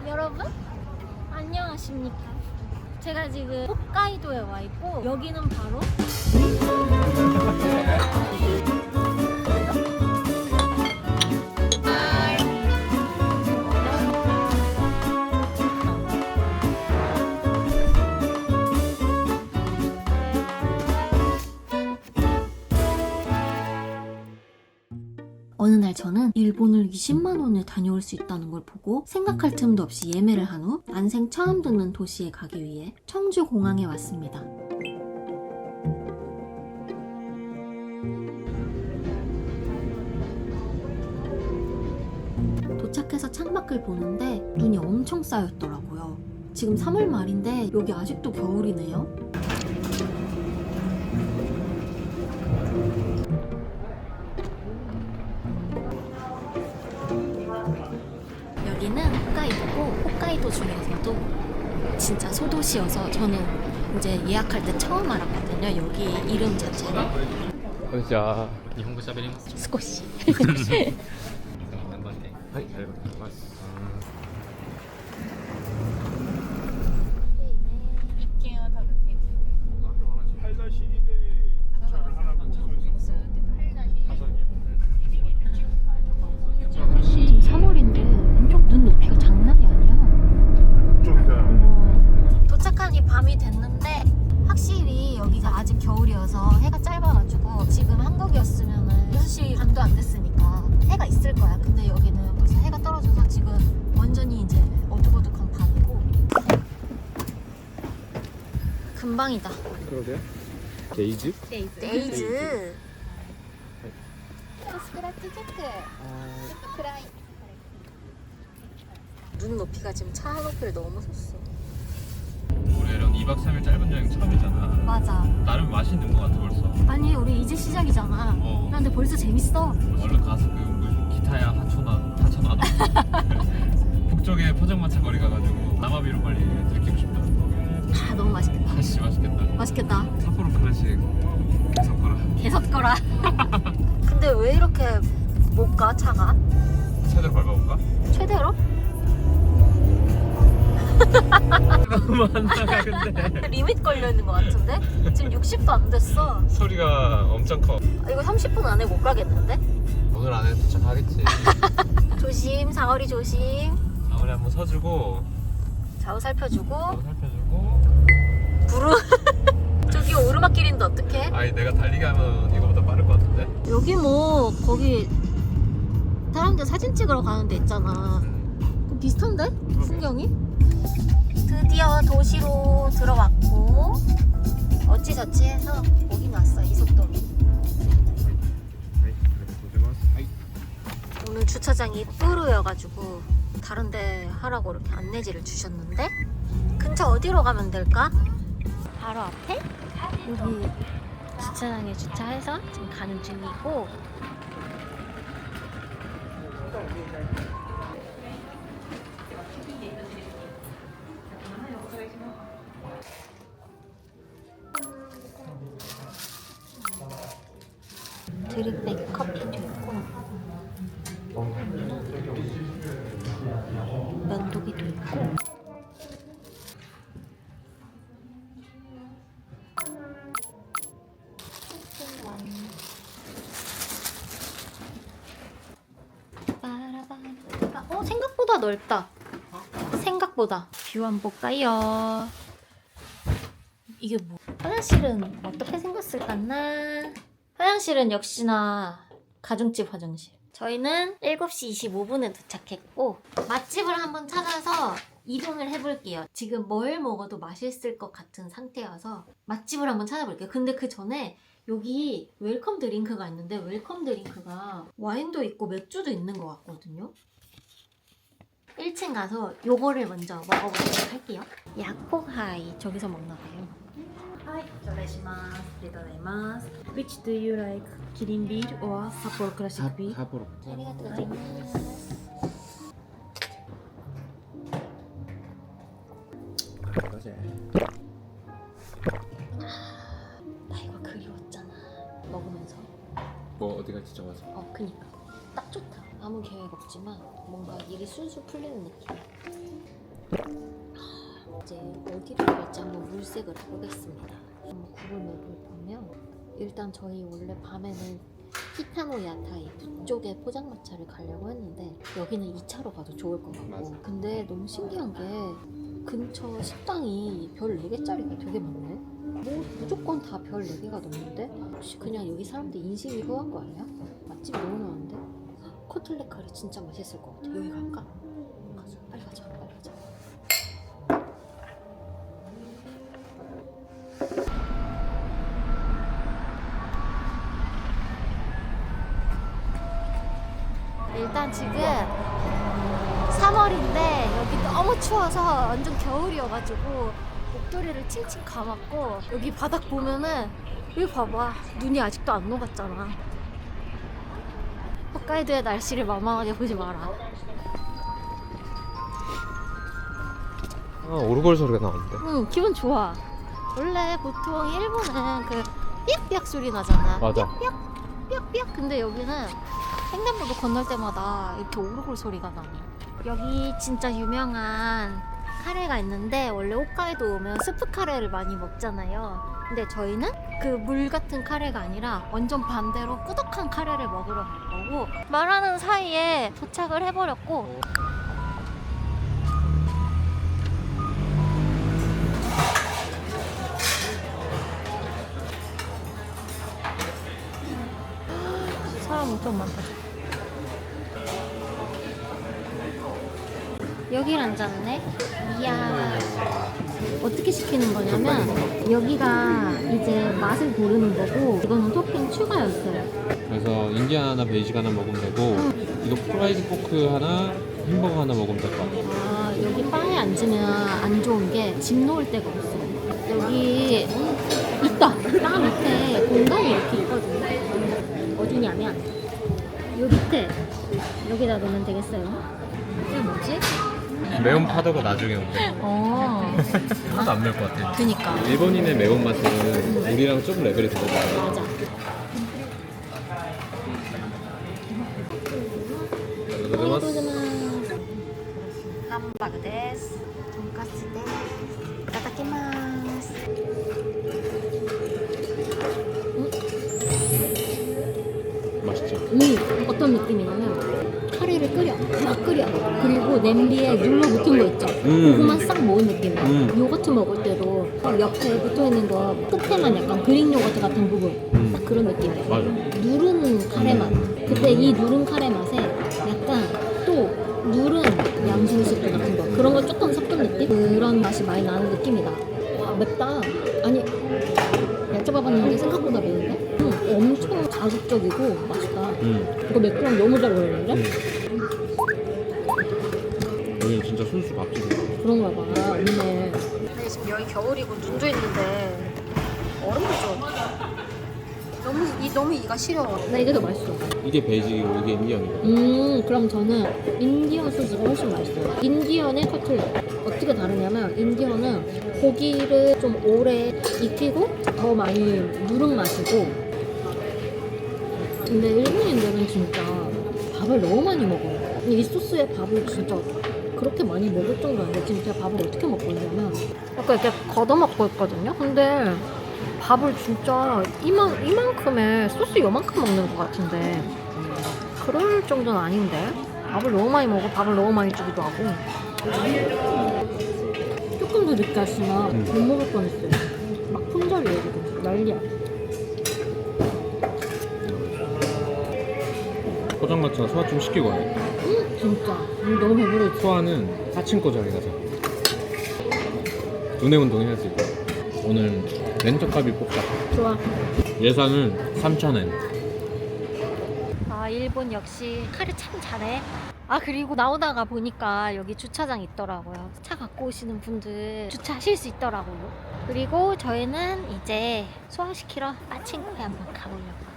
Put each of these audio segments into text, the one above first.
여러분 안녕하십니까. 제가 지금 홋카이도에 와 있고 여기는 바로 어느 날 저는 일본을 20만 원에 다녀올 수 있다는 걸 보고 생각할 틈도 없이 예매를 한 후 난생 처음 듣는 도시에 가기 위해 청주 공항에 왔습니다. 도착해서 창밖을 보는데 눈이 엄청 쌓였더라고요. 지금 3월 말인데 여기 아직도 겨울이네요. 여기는 홋카이도고 홋카이도 중에서도 진짜 소도시여서 저는 이제 예약할 때 처음 알았거든요. 여기 이름 자체를. こんにちは。日本語喋ります。少し頑張って。はい、ありがとうございます。 지금 3월인데 왼쪽 눈 높이가 장난이 아니야. 도착하니 밤이 됐는데 확실히 여기가 아직 겨울이어서 해가 짧아가지고 지금 한국이었으면 6시 반도 안 됐으니까 해가 있을 거야. 근데 여기는 벌써 해가 떨어져서 지금 완전히 이제 어둑어둑한 밤이고 금방이다. 그러게요. 데이즈? 데이즈. 스크래치 체크. 크라이. 눈 높이가 지금 차 높이를 너무 섰어. 우리 이런 2박 3일 짧은 여행 처음이잖아. 맞아. 나름 맛있는 것 같아 벌써. 아니 우리 이제 시작이잖아. 근데 벌써 재밌어. 얼른 가서 그 기타야 하천하다. 북쪽에 포장마차 거리 가가지고 남아비로 빨리 들키고 싶다. 아 너무 맛있겠다. 아씨 맛있겠다. 맛있겠다. 삿포로 클래식 계속 거라. 근데 왜 이렇게 못 가 차가? 최대로 밟아볼까? 최대로? 너무 안 나가 근데. 리밋 걸려 있는 것 같은데? 지금 60도 안 됐어. 소리가 엄청 커. 이거 30분 안에 못 가겠는데? 오늘 안에 도착하겠지. 조심, 사거리 조심. 우리 한번 서주고 좌우 살펴주고. 살펴주고. 구름. 저기 오르막길인데 어떡해? 아니 내가 달리기 하면 이거보다 빠를 것 같은데? 여기 뭐 거기 사람들 사진 찍으러 가는 데 있잖아. 그거 비슷한데? 풍경이? 드디어 도시로 들어왔고 어찌저찌 해서 오긴 왔어. 이 속도로. 오늘 주차장이 뿌르여가지고 다른 데 하라고 이렇게 안내지를 주셨는데 근처 어디로 가면 될까? 바로 앞에 여기 주차장에 주차해서 지금 가는 중이고 드립백 커피도 있고 면도기도 있고 생각보다 넓다. 생각보다. 뷰 한번 볼까요? 이게 뭐? 화장실은 어떻게 생겼을까나? 화장실은 역시나 가정집 화장실. 저희는 7시 25분에 도착했고 맛집을 한번 찾아서 이동을 해볼게요. 지금 뭘 먹어도 맛있을 것 같은 상태여서 맛집을 한번 찾아볼게요. 근데 그 전에 여기 웰컴 드링크가 있는데 웰컴 드링크가 와인도 있고 맥주도 있는 것 같거든요. 1층 가서 요거를 먼저 먹어보도록 할게요. 야코하이 저기서 먹나봐요. 하이, 잘하시마스. 리더네마스. Which do you like? 기린 beer or Sapporo Classic beer? 삿포로. 아리가또 고자이마스. 나 이거 그리웠잖아. 먹으면서. 뭐 어디 갈지 정하자. 그니까 딱 좋다. 아무 계획 없지만 뭔가 일이 술술 풀리는 느낌. 이제 어디를 갈지 한번 물색을 해보겠습니다. 구글 맵을 보면 일단 저희 원래 밤에는 히타노 야타이 북쪽에 포장마차를 가려고 했는데 여기는 2차로 가도 좋을 것 같고 맞아. 근데 너무 신기한 게 근처 식당이 별 4개짜리가 되게 많네. 뭐 무조건 다 별 4개가 넘는데 혹시 그냥 여기 사람들 인심이 후한 거 아니야? 맛집이 너무 많은데? 코틀렛 카레 진짜 맛있을 것 같아. 여기 갈까? 가자. 빨리 가자. 빨리 가자. 일단 지금 3월인데 여기 너무 추워서 완전 겨울이어가지고 목도리를 칭칭 감았고 여기 바닥 보면은 여기 봐봐 눈이 아직도 안 녹았잖아. 홋카이도의 날씨를 만만하게 보지 마라. 오르골 소리가 나오는데. 응 기분 좋아. 원래 보통 일본은 그 삐약삐약 소리 나잖아. 맞아. 삐약삐약. 근데 여기는 횡단보도 건널 때마다 이렇게 오르골 소리가 나. 여기 진짜 유명한 카레가 있는데 원래 홋카이도 오면 스프 카레를 많이 먹잖아요. 근데 저희는 그 물 같은 카레가 아니라 완전 반대로 꾸덕한 카레를 먹으러 갈 거고 말하는 사이에 도착을 해버렸고 사람 엄청 많다. 여길 앉았네. 이야. 어떻게 시키는 거냐면 여기가 이제 맛을 고르는 거고 이거는 토핑 추가였어요. 그래서 인디안 하나, 베이직 하나 먹으면 되고 이거 프라이드 포크 하나, 햄버거 하나 먹으면 될 것 같아. 아, 여기 바에 앉으면 안 좋은 게 집 놓을 데가 없어. 여기 있다. 바 밑에 공간이 이렇게 있거든요. 어디냐면 요 밑에 여기다 놓으면 되겠어요. 이게 뭐지? 매운 파도가 나중에 온대. 하나도 안 매울 것 같아. 그니까. 일본인의 매운맛은 우리랑 조금 레벨이 다르다. 맞아. 함바그 데스. 돈까스 데스. 이타다키마스. 맛있지? 어떤 느낌이냐면 카레를 끓여 막 끓여 그리고 냄비에 눌러붙은 거 있죠. 그거만 싹 먹은 느낌이야. 요거트 먹을 때도 옆에 붙어있는 거 끝에만 약간 그릭 요거트 같은 부분 딱 그런 느낌이야. 맞아. 누른 카레 맛. 그때 이 누른 카레 맛에 약간 또 누른 양심 스프 같은 거 그런 거 조금 섞은 느낌? 그런 맛이 많이 나는 느낌이다. 와 맵다. 아니 여쭤봐봤는데 생각보다 매운데? 엄청 자극적이고 맛있다. 이거 맥주랑 너무 잘 어울리는데? 여기 진짜 순수 밥집이야. 그런가 봐. 없네. 근데 지금 여기 겨울이고 눈도 있는데 얼음물 줘. 너무 이가 시려. 나 이게 더 맛있어. 이게 베이직이고 이게 인디언이고. 그럼 저는 인디언 소스가 훨씬 맛있어요. 인디언의 커틀렛. 어떻게 다르냐면 인디언은 고기를 좀 오래 익히고 더 많이 누른 맛이고 근데 일본인들은 진짜 밥을 너무 많이 먹어요. 이 소스에 밥을 진짜 그렇게 많이 먹을 정도 아닌데 지금 제가 밥을 어떻게 먹고 있냐면 약간 이렇게 걷어 먹고 있거든요. 근데 밥을 진짜 이만큼의 소스 요만큼 먹는 것 같은데 그럴 정도는 아닌데 밥을 너무 많이 먹고 밥을 너무 많이 주기도 하고 조금 더 늦게 왔으면 못 먹을 뻔했어요. 막 품절이에요 지금. 난리야. 포장마차 소화 좀 시키고 와요. 진짜 너무 배부르지. 소화는 파친코장에 가서 두뇌 운동 해야지. 오늘 렌터카비 뽑자. 좋아. 예산은 3,000엔. 아 일본 역시 카레 참 잘해. 아 그리고 나오다가 보니까 여기 주차장 있더라고요. 차 갖고 오시는 분들 주차하실 수 있더라고요. 그리고 저희는 이제 소화시키러 빠칭코에 한번 가보려고.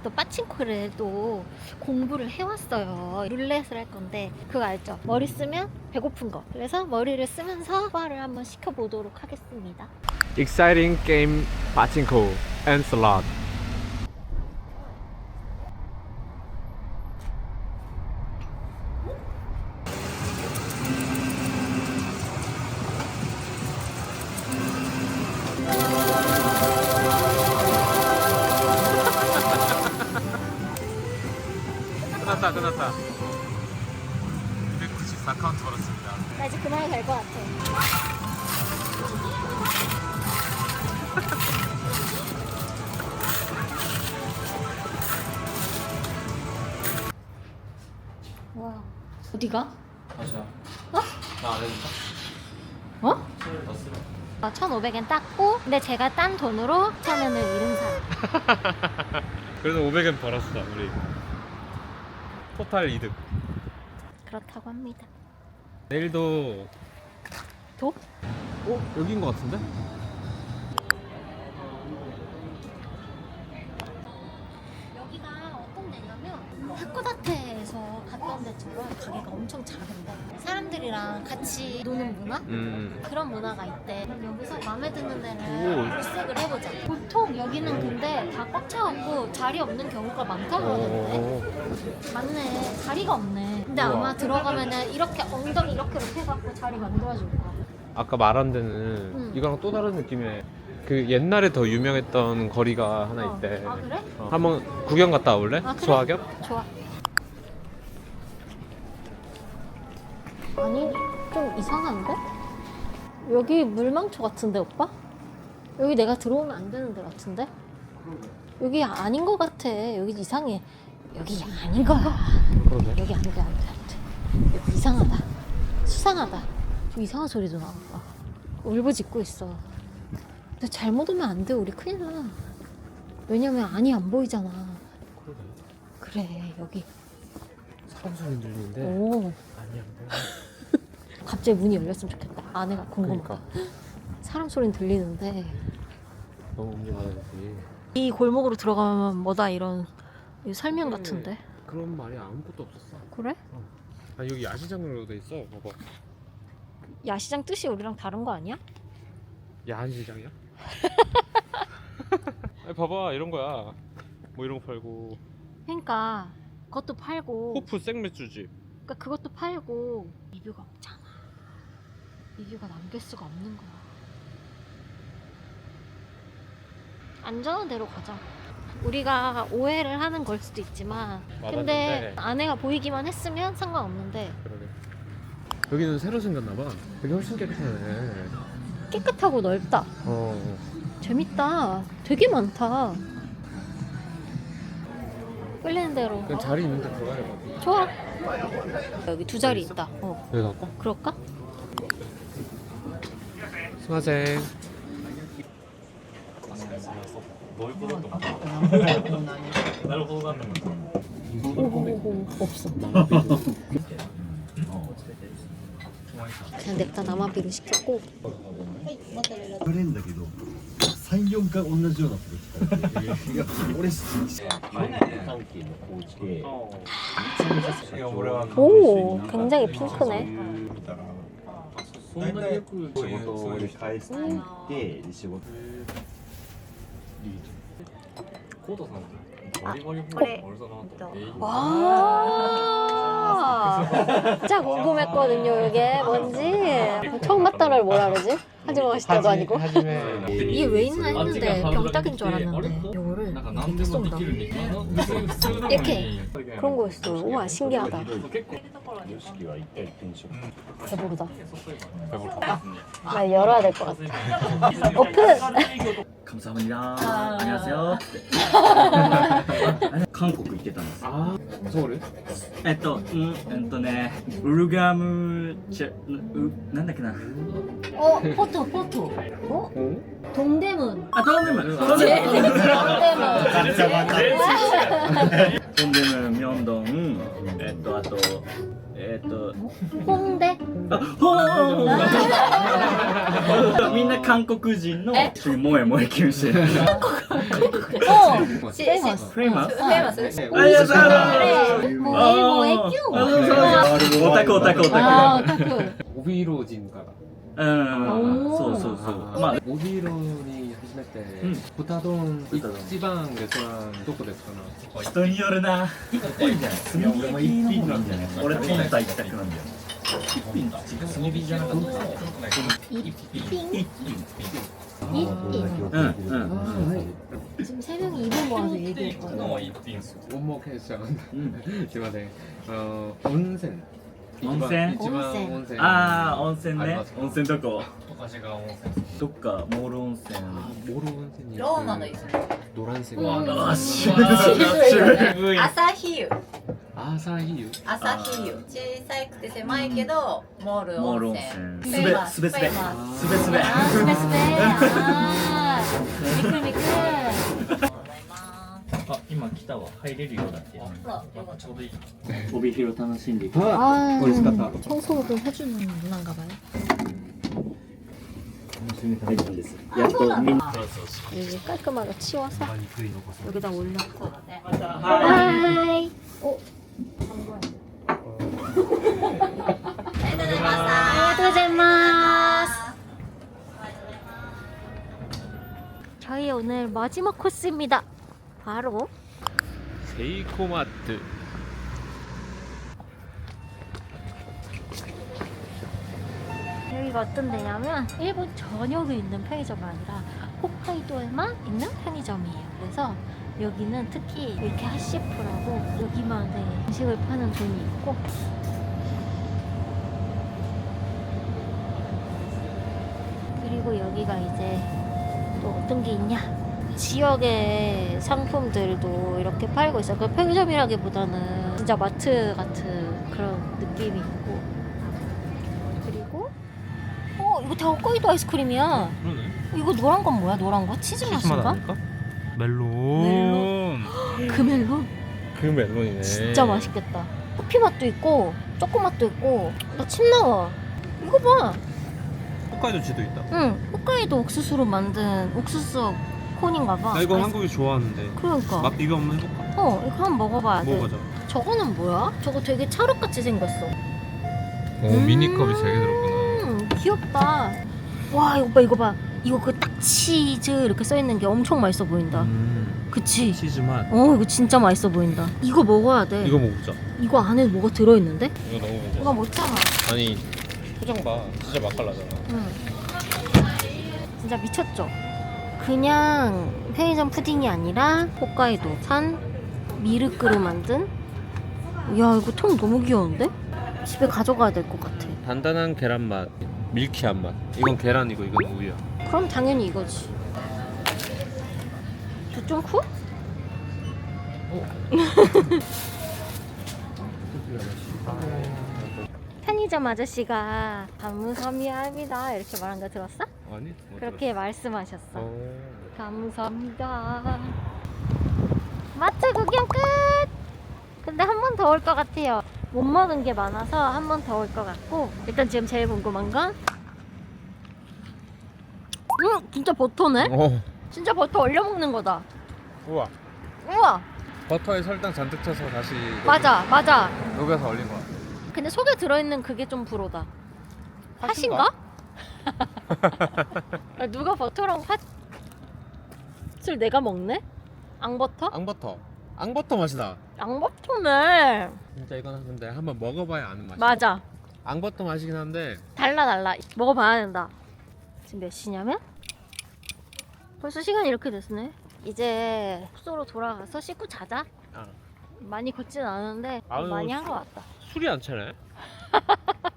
또 빠칭코를 또 공부를 해왔어요. 룰렛을 할 건데 그거 알죠? 머리 쓰면 배고픈 거. 그래서 머리를 쓰면서 소화를 한번 시켜보도록 하겠습니다. Exciting game 파친코 and slot. 끝났다. 294카운트 걸었습니다. 나 이제 그만해 갈 것 같아. 와, 어디가? 맞아. 어? 나안 해줄까? 어? 술을 더 쓰라. 1,500엔 땄고, 근데 제가 딴 돈으로 1,000엔을 잃은 사람. 그래도 500엔 벌었어 우리. 토탈 이득. 그렇다고 합니다. 내일도 도? 여기인 것 같은데? 여기가 어떤 데냐면 하코다테에서 갔던 데처럼 가게가 엄청 작은데 사람들이랑 같이 노는 문화? 그런 문화가 있대. 그럼 여기서 마음에 드는 데를 물색을 해보자. 보통 여기는 근데 다 꽉 차갖고 자리 없는 경우가 많다고 하는데 맞네, 자리가 없네. 근데 우와. 아마 들어가면은 이렇게 엉덩이 이렇게 해갖고 자리 만들어줄 거야. 아까 말한 데는 이거랑 또 다른 느낌의 그 옛날에 더 유명했던 거리가 하나 있대. 아 그래? 한번 구경 갔다 와볼래? 아, 그래? 소화겸? 좋아. 아니, 좀 이상한데? 여기 물망초 같은데, 오빠? 여기 내가 들어오면 안 되는 데 같은데? 여기 아닌 것 같아. 여기 이상해. 여기 아닌 거야. 그러네. 여기 안 돼, 안 돼, 안 돼. 여기 이상하다. 수상하다. 좀 이상한 소리도 나, 오빠. 울부짖고 있어. 근데 잘못 오면 안 돼. 우리 큰일 나. 왜냐면 안이 안 보이잖아. 그래, 여기. 사람 소리 들리는데 오, 아니야. 갑자기 문이 열렸으면 좋겠다. 아내가 궁금하다. 그러니까 사람 소리는 들리는데 너무 음주 많아졌지. 이 골목으로 들어가면 뭐다 이런 이 설명 같은데. 그런 말이 아무것도 없었어. 그래? 아 여기 야시장으로 돼 있어. 봐봐. 야시장 뜻이 우리랑 다른 거 아니야? 야한시장이야? 아니 봐봐 이런 거야. 뭐 이런 거 팔고. 그러니까 그것도 팔고 호프 생맥주지. 그러니까 그것도 팔고 리뷰가 없잖아. 리뷰가 남길 수가 없는 거야. 안전한 데로 가자. 우리가 오해를 하는 걸 수도 있지만 근데 맞았는데. 아내가 보이기만 했으면 상관없는데 그러게. 여기는 새로 생겼나 봐. 여기 훨씬 깨끗하네. 깨끗하고 넓다. 재밌다. 되게 많다. 끌리는 대로. 그냥 자리 있는데 들어가야 돼. 좋아. 여기 두 자리 있어? 있다. 여기 갈까? 그럴까? 수고하세요. 오호호호 없어. 그냥 냅다 남아비로 시켰고. 売れんだけど34回同じようなこと聞かれていや俺오, 굉장히 핑크네. そんなによく仕事で返していって仕事와, 진짜 궁금했거든요. 이게 뭔지. 처음 봤던 걸 뭐라 그러지? 하지마 맛있다도 아니고. 이게 왜 있나 했는데 병딱인 줄 알았는데 이거를 이렇게 쏜다. 이렇게 그런 거였어. 우와 신기하다. 良識は一回転職 배부르다. 나 열어야 될 것 같아. 오픈. 감사합니다. 안녕하세요. 韓国行ってたんですよ。 아 서울에? ウルガムなんだっけな。 포토. 어? 동대문. 아, 동대문. 동대문. 동대문 명동. あと 홍대. みんな韓国人の萌え萌えキュンしてる。 페이머스. フェイマス？ 페이머스. 뭐 애교. 오타쿠 오타쿠 아, 오타쿠. 오타쿠. 오비로진가가. そうそうそう。まあ 오비로니 하시메테 부타돈 이치방 레스토랑 도코ですかな? 人によるな。いいんじゃない？俺も一品なんだよね。俺本体一択なんだよ。炭火じゃなかった 지금 세 명이 입을 모아서 얘기했거든. の一品する重けしゃんすいません温泉温泉一番温泉ああ温泉ねありますか温泉どこ私が温泉どっかモール温泉モール温泉にローマの泉ドランセあ渋い朝日湯朝日湯朝日湯小さくて狭いけどモールモール温温泉泉すべすべすべすべすべ 아, 스베스베. 아, 미끌미끌. あ今来たわ入れるようだってほらちょうどいい帯広楽しんでいく 아, 멋있겠다. 청소를 해주는 누나인가 봐요. 楽しみたいなんですやっとみんな 여기 깔끔하게 치워서 여기다 올렸고. ね 하이. 어? 고자이마스. 저희 오늘 마지막 코스입니다. 바로 세이코마트 여기가 어떤 데냐면 일본 전역에 있는 편의점이 아니라 홋카이도에만 있는 편의점이에요. 그래서 여기는 특히 이렇게 하시프라고 여기만의 음식을 파는 돈이 있고 그리고 여기가 이제 또 어떤 게 있냐 지역의 상품들도 이렇게 팔고 있어요. 그 편의점이라기보다는 진짜 마트 같은 그런 느낌이 있고 그리고 이거 다 홋카이도 아이스크림이야. 그러네 이거 노란 건 뭐야? 노란 거? 치즈 맛인가? 멜론 그 멜론? 그 멜론이네 진짜 맛있겠다. 커피 맛도 있고 초코 맛도 있고 나 침 나와. 이거 봐. 홋카이도 지도 있다 응. 홋카이도 옥수수로 만든 옥수수 콘인가 봐. 나 이거 아이스- 한국에 좋아하는데 그러니까. 맛 비교 한번 해볼까? 이거 한번 먹어봐야 돼. 먹어보자 저거는 뭐야? 저거 되게 찰흙같이 생겼어. 미니컵이 3개 들었구나 귀엽다. 와 이거 봐 이거 봐. 이거 그 딱 치즈 이렇게 써있는 게 엄청 맛있어 보인다. 그치? 치즈 맛 이거 진짜 맛있어 보인다. 이거 먹어야 돼. 이거 먹자 이거 안에 뭐가 들어있는데? 이거 너무 괜찮아 이거 못 참아. 아니 표정 봐 진짜 맛깔나잖아 응. 진짜 미쳤죠? 그냥 편의점 푸딩이 아니라 홋카이도산 미르크로 만든 야 이거 통 너무 귀여운데? 집에 가져가야 될 것 같아. 단단한 계란 맛 밀키한 맛 이건 계란이고 이건 우유야 그럼 당연히 이거지. 두쫑 쿠? 편의점 아저씨가 감사합니다 이렇게 말한 거 들었어? 아니? 그렇게 말씀하셨어. 어... 감사합니다. 마트 구경 끝! 근데 한 번 더 올 것 같아요. 못 먹은 게 많아서 한 번 더 올 것 같고 일단 지금 제일 궁금한 건 진짜 버터네? 진짜 버터 얼려 먹는 거다. 우와 우와 버터에 설탕 잔뜩 쳐서 다시 맞아 녹여서 얼린 거야 근데 속에 들어있는 그게 좀 불호다. 팥인가? 팥인가? 누가 버터랑 팥을 내가 먹네? 앙버터? 앙버터 맛이다 앙버터네. 진짜 이거는 근데 한번 먹어봐야 아는 맛이야 맞아. 앙버터 맛이긴 한데 달라 먹어봐야 된다. 지금 몇 시냐면 벌써 시간이 이렇게 됐네. 이제 숙소로 돌아가서 씻고 자자. 많이 걷진 않았는데 아유, 많이 한 것 같다. 술이 안 차네 아니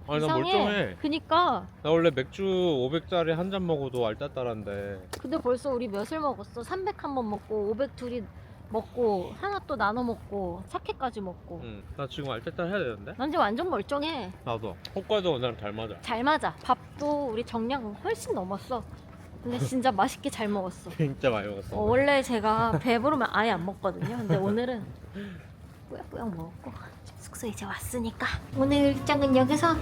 나 이상해. 멀쩡해 그니까. 나 원래 맥주 500짜리 한 잔 먹어도 알딸딸한데 근데 벌써 우리 몇을 먹었어? 300 한 번 먹고 500 둘이 먹고 하나 또 나눠 먹고 사케까지 먹고. 나 지금 알딸딸 해야 되는데? 난 지금 완전 멀쩡해. 나도 홋카이도 오늘랑 잘 맞아 잘 맞아. 밥도 우리 정량 훨씬 넘었어. 근데 진짜 맛있게 잘 먹었어. 진짜 많이 먹었어 원래 제가 배부르면 아예 안 먹거든요. 근데 오늘은 뿌약뿌약 먹었고 숙소 이제 왔으니까 오늘 일정은 여기서